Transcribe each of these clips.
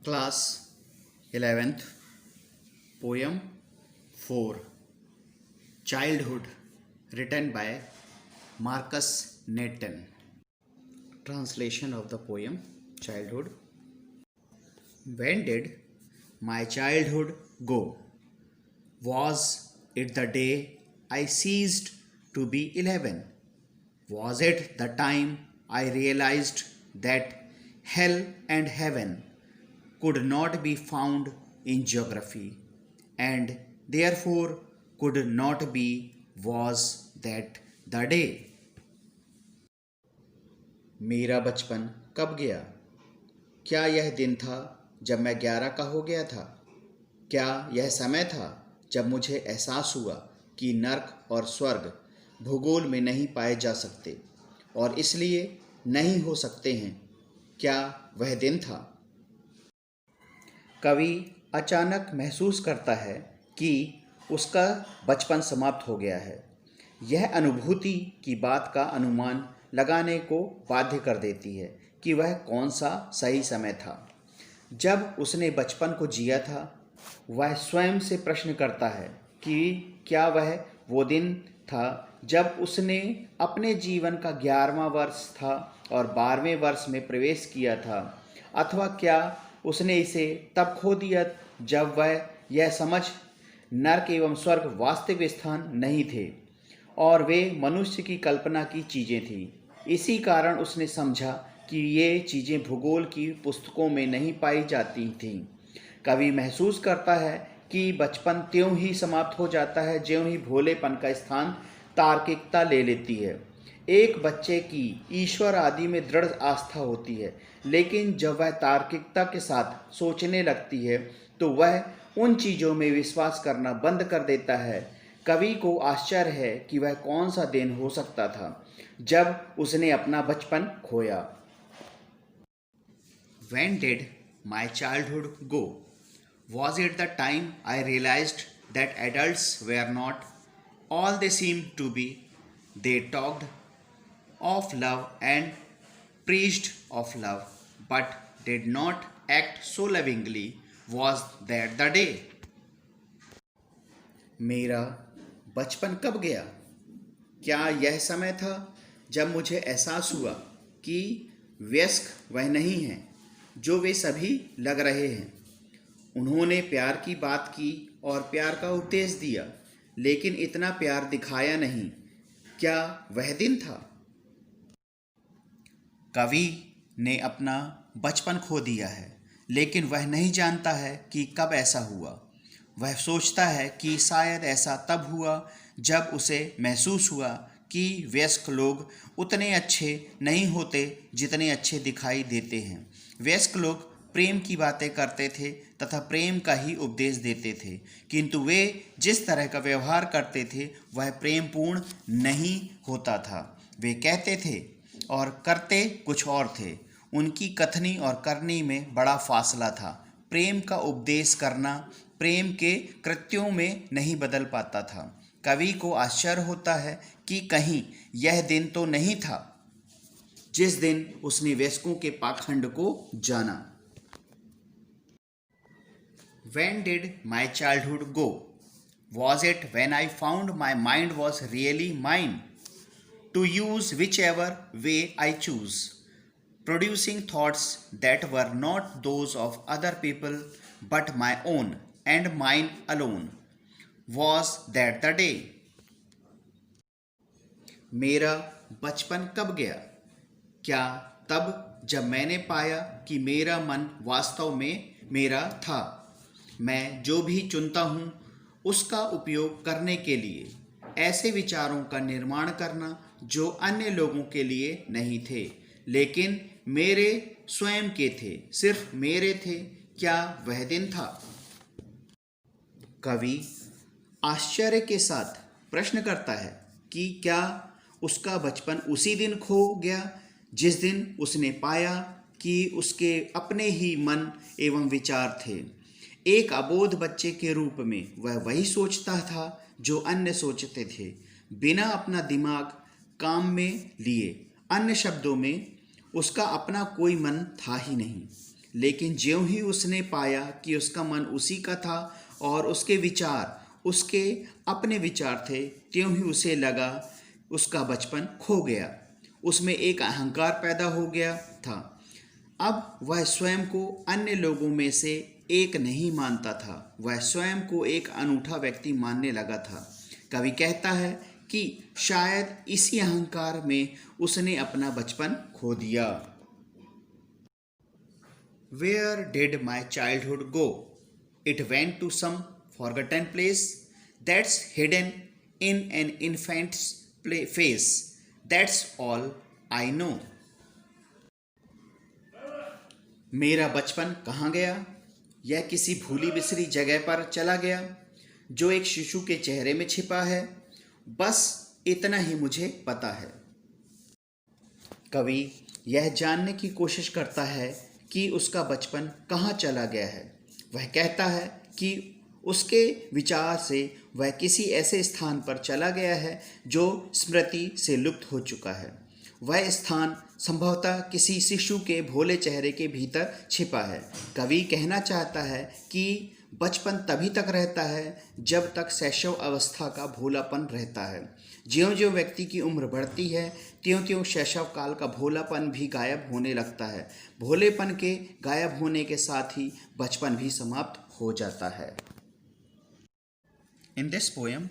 Class 11th, Poem 4, Childhood, written by Marcus Nathan. Translation of the poem Childhood. When did my childhood go? Was it the day I ceased to be 11? Was it the time I realized that hell and heaven could not be found in geography, and therefore could not be? Was that the day? मेरा बचपन कब गया? क्या यह दिन था जब मैं 11 का हो गया था? क्या यह समय था जब मुझे एहसास हुआ कि नर्क और स्वर्ग भूगोल में नहीं पाए जा सकते और इसलिए नहीं हो सकते हैं? क्या वह दिन था? कवि अचानक महसूस करता है कि उसका बचपन समाप्त हो गया है। यह अनुभूति की बात का अनुमान लगाने को बाध्य कर देती है कि वह कौन सा सही समय था। जब उसने बचपन को जिया था, वह स्वयं से प्रश्न करता है कि क्या वह वो दिन था जब उसने अपने जीवन का 11वां वर्ष था और 12वें वर्ष में प्रवेश किया था, अथवा क्या उसने इसे तब खो दिया जब वह यह समझ नर्क एवं स्वर्ग वास्तविक स्थान नहीं थे और वे मनुष्य की कल्पना की चीज़ें थीं। इसी कारण उसने समझा कि ये चीज़ें भूगोल की पुस्तकों में नहीं पाई जाती थीं। कवि महसूस करता है कि बचपन त्यों ही समाप्त हो जाता है ज्यों ही भोलेपन का स्थान तार्किकता ले लेती है। एक बच्चे की ईश्वर आदि में दृढ़ आस्था होती है, लेकिन जब वह तार्किकता के साथ सोचने लगती है तो वह उन चीज़ों में विश्वास करना बंद कर देता है। कवि को आश्चर्य है कि वह कौन सा दिन हो सकता था जब उसने अपना बचपन खोया। When did my childhood go? Was it the time I realized that adults were not all they seemed to be? They talked of love and preached of love, but did not act so lovingly. Was that the day? मेरा बचपन कब गया? क्या यह समय था जब मुझे एहसास हुआ कि वयस्क वह नहीं हैं जो वे सभी लग रहे हैं। उन्होंने प्यार की बात की और प्यार का उपदेश दिया, लेकिन इतना प्यार दिखाया नहीं। क्या वह दिन था? कवि ने अपना बचपन खो दिया है, लेकिन वह नहीं जानता है कि कब ऐसा हुआ। वह सोचता है कि शायद ऐसा तब हुआ जब उसे महसूस हुआ कि वयस्क लोग उतने अच्छे नहीं होते जितने अच्छे दिखाई देते हैं। वयस्क लोग प्रेम की बातें करते थे तथा प्रेम का ही उपदेश देते थे, किंतु वे जिस तरह का व्यवहार करते थे वह प्रेमपूर्ण नहीं होता था। वे कहते थे और करते कुछ और थे। उनकी कथनी और करनी में बड़ा फासला था। प्रेम का उपदेश करना प्रेम के कृत्यों में नहीं बदल पाता था। कवि को आश्चर्य होता है कि कहीं यह दिन तो नहीं था जिस दिन उसने वयस्कों के पाखंड को जाना। When did my childhood go? Was it when I found my mind was really mine, to use whichever way I choose, producing thoughts that were not those of other people but my own and mine alone? Was that the day? मेरा बचपन कब गया? क्या तब जब मैंने पाया कि मेरा मन वास्तव में मेरा था। मैं जो भी चुनता हूँ उसका उपयोग करने के लिए, ऐसे विचारों का निर्माण करना जो अन्य लोगों के लिए नहीं थे लेकिन मेरे स्वयं के थे, सिर्फ मेरे थे। क्या वह दिन था? कवि आश्चर्य के साथ प्रश्न करता है कि क्या उसका बचपन उसी दिन खो गया जिस दिन उसने पाया कि उसके अपने ही मन एवं विचार थे। एक अबोध बच्चे के रूप में वह वही सोचता था जो अन्य सोचते थे, बिना अपना दिमाग काम में लिए। अन्य शब्दों में उसका अपना कोई मन था ही नहीं। लेकिन ज्यों ही उसने पाया कि उसका मन उसी का था और उसके विचार उसके अपने विचार थे, त्यों ही उसे लगा उसका बचपन खो गया। उसमें एक अहंकार पैदा हो गया था। अब वह स्वयं को अन्य लोगों में से एक नहीं मानता था, वह स्वयं को एक अनूठा व्यक्ति मानने लगा था। कवि कहता है कि शायद इसी अहंकार में उसने अपना बचपन खो दिया। Where did my childhood go? It went to some forgotten place that's hidden in an infant's face. That's all I know. मेरा बचपन कहाँ गया? यह किसी भूली बिसरी जगह पर चला गया जो एक शिशु के चेहरे में छिपा है। बस इतना ही मुझे पता है। कवि यह जानने की कोशिश करता है कि उसका बचपन कहाँ चला गया है। वह कहता है कि उसके विचार से वह किसी ऐसे स्थान पर चला गया है जो स्मृति से लुप्त हो चुका है। वह स्थान संभवतः किसी शिशु के भोले चेहरे के भीतर छिपा है। कवि कहना चाहता है कि बचपन तभी तक रहता है जब तक शैशव अवस्था का भोलापन रहता है। ज्यों ज्यों व्यक्ति की उम्र बढ़ती है त्यों त्यों शैशव काल का भोलापन भी गायब होने लगता है। भोलेपन के गायब होने के साथ ही बचपन भी समाप्त हो जाता है। In this poem,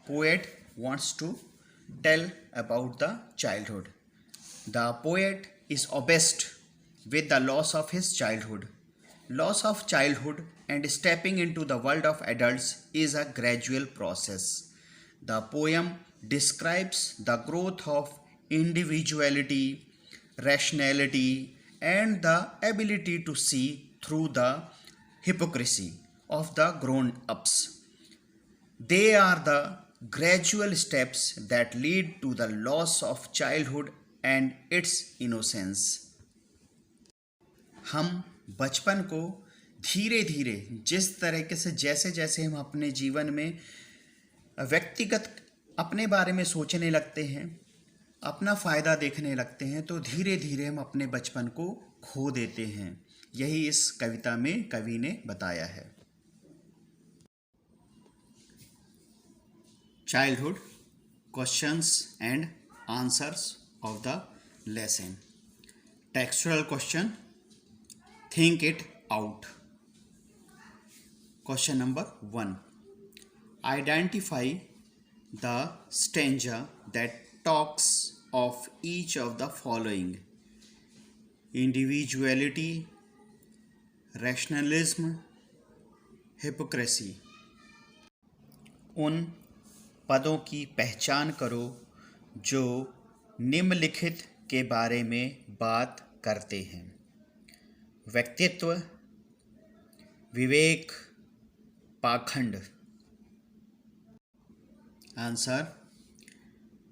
poet wants to tell about the childhood. The poet is obsessed with the loss of his childhood. Loss of childhood and stepping into the world of adults is a gradual process. The poem describes the growth of individuality, rationality, and the ability to see through the hypocrisy of the grown-ups. They are the gradual steps that lead to the loss of childhood and its innocence. हम बचपन को धीरे धीरे जिस तरीके से जैसे जैसे हम अपने जीवन में व्यक्तिगत अपने बारे में सोचने लगते हैं, अपना फ़ायदा देखने लगते हैं, तो धीरे धीरे हम अपने बचपन को खो देते हैं। यही इस कविता में कवि ने बताया है। Childhood questions and answers of the lesson. Textual question. Think it out. Question number 1. Identify the stanza that talks of each of the following: individuality, rationalism, hypocrisy. उन पदों की पहचान करो जो निम्नलिखित के बारे में बात करते हैं: व्यक्तित्व, विवेक, पाखंड। Answer: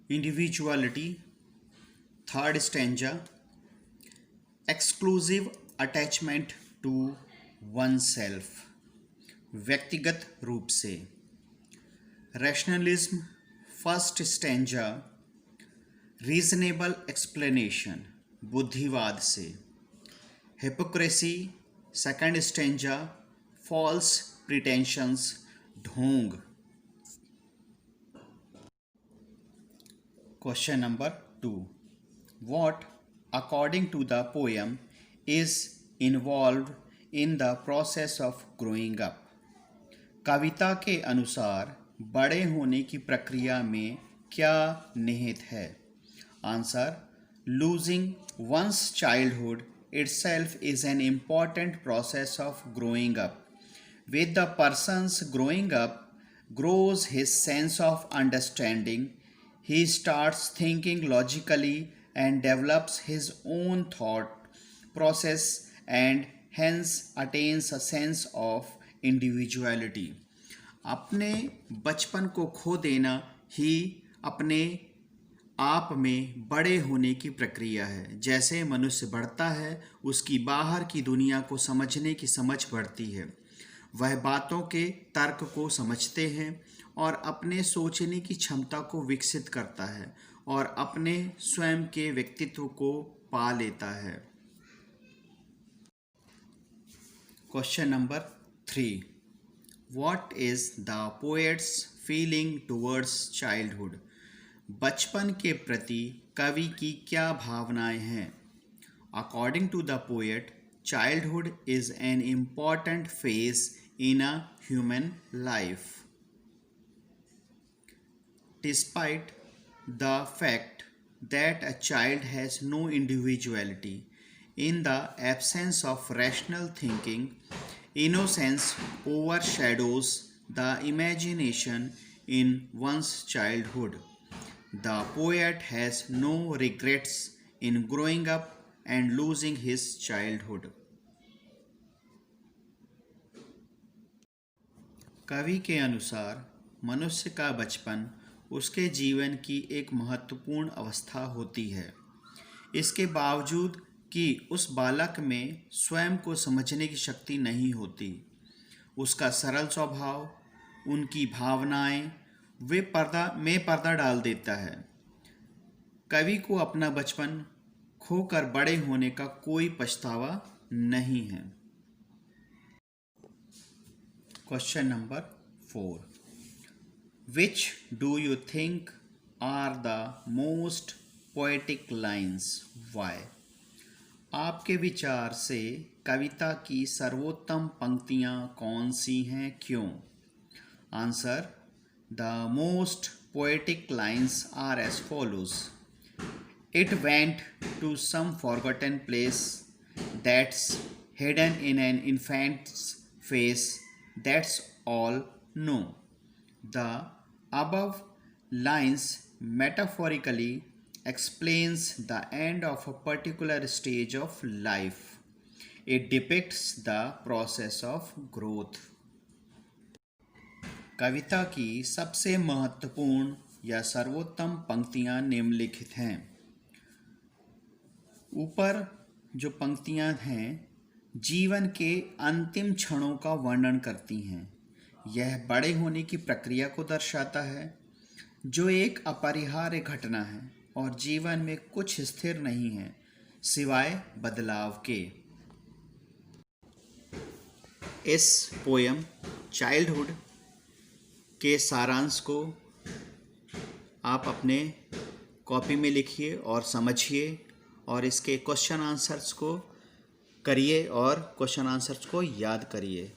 individuality, third stanza, exclusive attachment to oneself, व्यक्तिगत रूप से। Rationalism, first stanza, reasonable explanation, बुद्धिवाद से। Hypocrisy, second stanza, false pretensions, ढोंग। Question number 2. What, according to the poem, is involved in the process of growing up? कविता के अनुसार बड़े होने की प्रक्रिया में क्या निहित है? Answer: losing one's childhood itself is an important process of growing up. With the person's growing up grows his sense of understanding. He starts thinking logically and develops his own thought process and hence attains a sense of individuality. अपने बचपन को खो देना ही अपने आप में बड़े होने की प्रक्रिया है। जैसे मनुष्य बढ़ता है उसकी बाहर की दुनिया को समझने की समझ बढ़ती है। वह बातों के तर्क को समझते हैं और अपने सोचने की क्षमता को विकसित करता है और अपने स्वयं के व्यक्तित्व को पा लेता है। Question number 3. What is the poet's feeling towards childhood? बचपन के प्रति कवि की क्या भावनाएं हैं? According to the poet, childhood is an important phase in a human life. Despite the fact that a child has no individuality, in the absence of rational thinking, innocence overshadows the imagination in one's childhood. The poet has no regrets in growing up and losing his childhood. कवि के अनुसार मनुष्य का बचपन उसके जीवन की एक महत्वपूर्ण अवस्था होती है। इसके बावजूद कि उस बालक में स्वयं को समझने की शक्ति नहीं होती, उसका सरल स्वभाव, उनकी भावनाएं वे पर्दा डाल देता है। कवि को अपना बचपन खोकर बड़े होने का कोई पछतावा नहीं है। Question number 4. Which do you think are the most poetic lines? Why? आपके विचार से कविता की सर्वोत्तम पंक्तियाँ कौन सी हैं, क्यों? Answer: The most poetic lines are as follows. It went to some forgotten place that's hidden in an infant's face. That's all. No. The above lines metaphorically explains the end of a particular stage of life. It depicts the process of growth. कविता की सबसे महत्वपूर्ण या सर्वोत्तम पंक्तियाँ निम्नलिखित हैं। ऊपर जो पंक्तियाँ हैं जीवन के अंतिम क्षणों का वर्णन करती हैं। यह बड़े होने की प्रक्रिया को दर्शाता है, जो एक अपरिहार्य घटना है और जीवन में कुछ स्थिर नहीं है सिवाय बदलाव के। इस पोयम चाइल्डहुड के सारांश को आप अपने कॉपी में लिखिए और समझिए और इसके क्वेश्चन आंसर्स को करिए और क्वेश्चन आंसर्स को याद करिए।